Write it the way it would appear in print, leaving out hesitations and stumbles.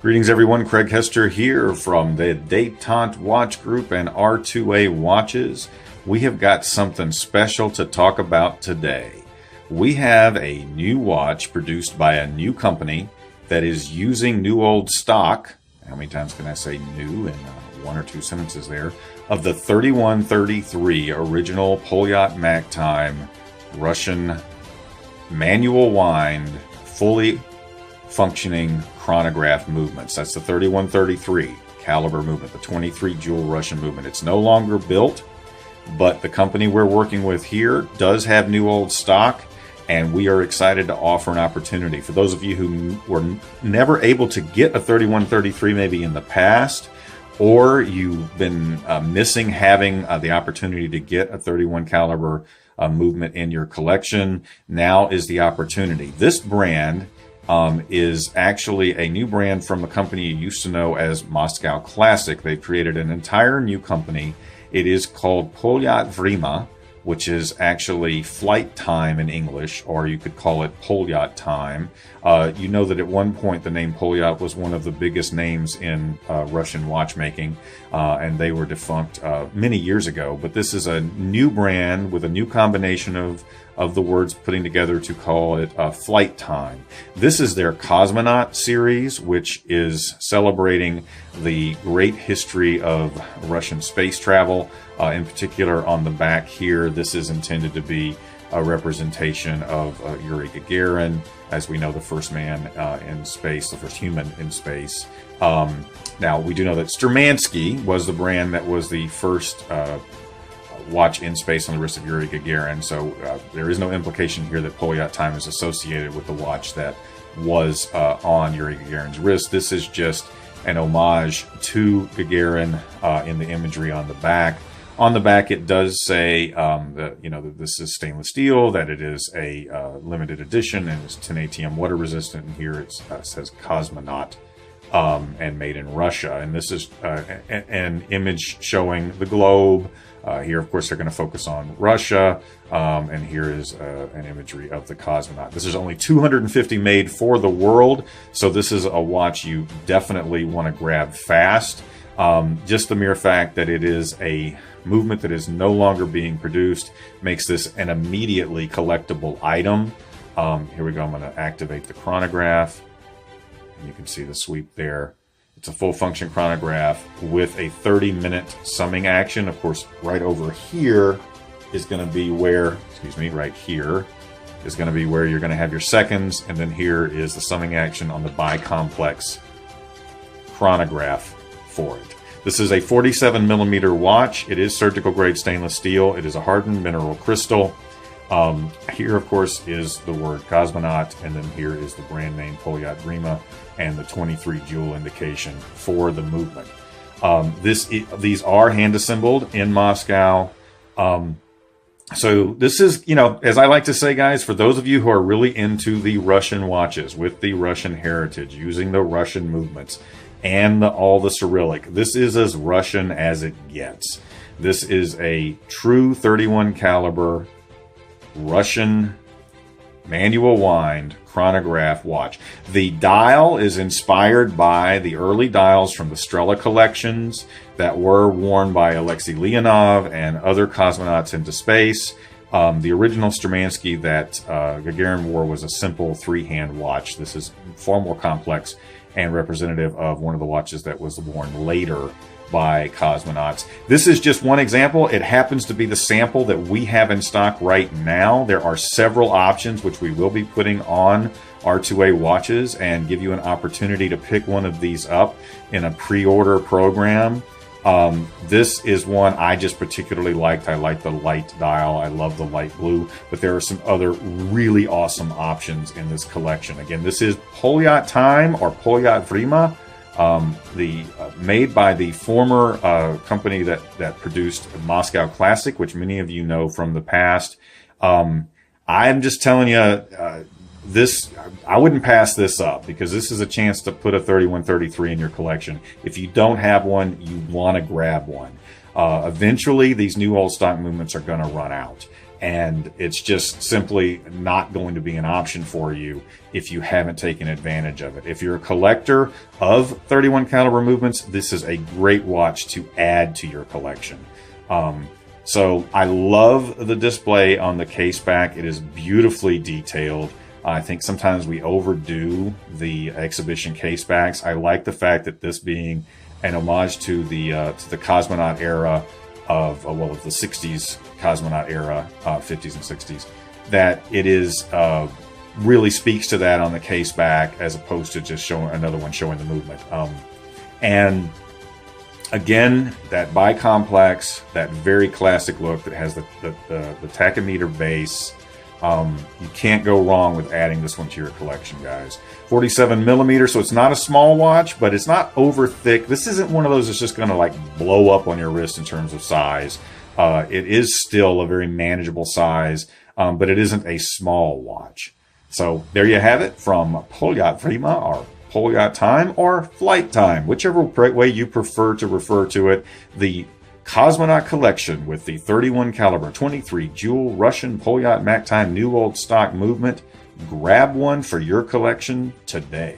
Greetings everyone, Craig Hester here from the Detente Watch Group and R2A Watches. We have got something special to talk about today. We have a new watch produced by a new company that is using new old stock. How many times can I say new in one or two sentences there? Of the 3133 original Poljot MakTime Russian manual wind, fully functioning chronograph movements. That's the 3133 caliber movement, the 23 jewel Russian movement. It's no longer built, but the company we're working with here does have new old stock, and we are excited to offer an opportunity. For those of you who were never able to get a 3133 maybe in the past, or you've been missing having the opportunity to get a 31 caliber movement in your collection, now is the opportunity. This brand is actually a new brand from a company you used to know as Moscow Classic. They've created an entire new company. It is called Poljot, which is actually flight time in English, or you could call it Poljot Time. You know that at one point the name Poljot was one of the biggest names in Russian watchmaking, and they were defunct many years ago. But this is a new brand with a new combination of the words putting together to call it Flight Time. This is their Cosmonaut series, which is celebrating the great history of Russian space travel. In particular, on the back here, this is intended to be a representation of Yuri Gagarin, as we know, the first man in space, the first human in space. Now, we do know that Stremansky was the brand that was the first watch in space on the wrist of Yuri Gagarin, so there is no implication here that Poljot Time is associated with the watch that was on Yuri Gagarin's wrist. This is just an homage to Gagarin in the imagery on the back. On the back, it does say that that this is stainless steel, that it is a limited edition, and it's 10 ATM water resistant. And here it says Cosmonaut and made in Russia. And this is an image showing the globe. Here, of course, they're going to focus on Russia, and here is an imagery of the Cosmonaut. This is only 250 made for the world, so this is a watch you definitely want to grab fast. Just the mere fact that it is a movement that is no longer being produced makes this an immediately collectible item. Here we go. I'm going to activate the chronograph, and you can see the sweep there. It's a full function chronograph with a 30-minute summing action. Of course, right over here is going to be where, right here is going to be where you're going to have your seconds, and then here is the summing action on the bicomplex chronograph for it. This is a 47 millimeter watch. It is surgical grade stainless steel. It is a hardened mineral crystal. Here, of course, is the word Cosmonaut, and then here is the brand name Poljot Vrima and the 23 jewel indication for the movement. These are hand assembled in Moscow. So this is, as I like to say, guys, for those of you who are really into the Russian watches with the Russian heritage, using the Russian movements and all the Cyrillic, this is as Russian as it gets. This is a true 31 caliber Russian manual wind chronograph watch. The dial is inspired by the early dials from the Strela collections that were worn by Alexi Lenovo and other cosmonauts into space. The original Stremansky that Gagarin wore was a simple three-hand watch. This is far more complex and representative of one of the watches that was worn later by cosmonauts. This is just one example. It happens to be the sample that we have in stock right now. There are several options which we will be putting on R2A watches and give you an opportunity to pick one of these up in a pre-order program. This is one I just particularly liked. I like the light dial. I love the light blue, but there are some other really awesome options in this collection. Again, this is Poljot Time or Poljot Vrima. Made by the former company that produced Moscow Classic, which many of you know from the past. I'm just telling you, I wouldn't pass this up, because this is a chance to put a 3133 in your collection. If you don't have one, you want to grab one. Eventually, these new old stock movements are going to run out. and it's just simply not going to be an option for you if you haven't taken advantage of it. If you're a collector of 31 caliber movements, this is a great watch to add to your collection. So I love the display on the case back. It is beautifully detailed. I think sometimes we overdo the exhibition case backs. I like the fact that this being an homage to the cosmonaut era of the 60s cosmonaut era, 50s and 60s, that it is really speaks to that on the case back, as opposed to just showing another one showing the movement. And again, that bicomplex, that very classic look that has the tachymeter base. You can't go wrong with adding this one to your collection, guys. 47 millimeters, so it's not a small watch, but it's not over thick. This isn't one of those that's just going to like blow up on your wrist in terms of size. It is still a very manageable size, but it isn't a small watch. So there you have it from Poljot Prima, or Poljot Time, or Flight Time, whichever way you prefer to refer to it. The Cosmonaut collection with the 31 caliber 23 jewel Russian Poljot MakTime new old stock movement. Grab one for your collection today.